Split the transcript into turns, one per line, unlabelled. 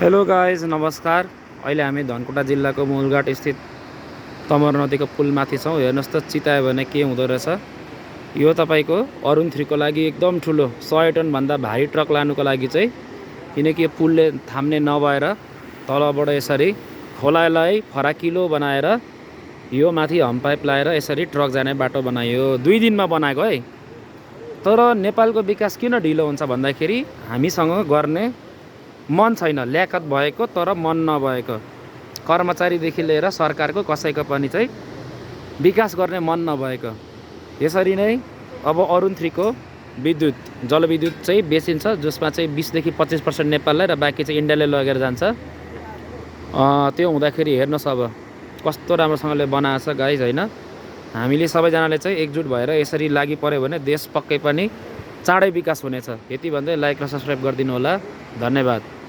Hello guys नमस्कार। अहिले हामी धनकुटा जिल्लाको मूलघाट स्थित तमर नदीको पुलमाथि छौँ। हेर्नुहोस् त चितायो भने के हुँदो रहेछ। यो तपाईँको अरुण 3 को लागि एकदम ठुलो 100 टनभन्दा भारी ट्रक लानुको लागि चाहिँ, किनकि यो पुलले थाम्ने नभएर तलबाट यसरी खोलालाई फराकिलो बनाएर यो माथि हम्प पाइप लाएर यसरी ट्रक जाने बाटो बनायो। 2 दिनमा बनाएको है। तर नेपालको विकास किन ढिलो हुन्छ भन्दाखेरि हामीसँग गर्ने मन छैन, ल्याकत भएको तर मन नभएको। कर्मचारीदेखि लिएर सरकारको कसैको पनि चाहिँ विकास गर्ने मन नभएको। यसरी नै अब अरुण 3 को विद्युत जलविद्युत चाहिँ बेचिन्छ, जसमा चाहिँ 20 देखि 25% नेपाललाई र बाँकी चाहिँ इन्डियाले लगेर जान्छ। त्यो हुँदाखेरि हेर्नुहोस् अब कस्तो राम्रोसँगले बनाएको छ गाइज होइन। हामीले सबैजनाले चाहिँ एकजुट भएर यसरी लागि पर्यो भने देश पक्कै पनि चाँडै विकास हुनेछ। यति भन्दै लाइक र सब्सक्राइब गरिदिनु होला। धन्यवाद।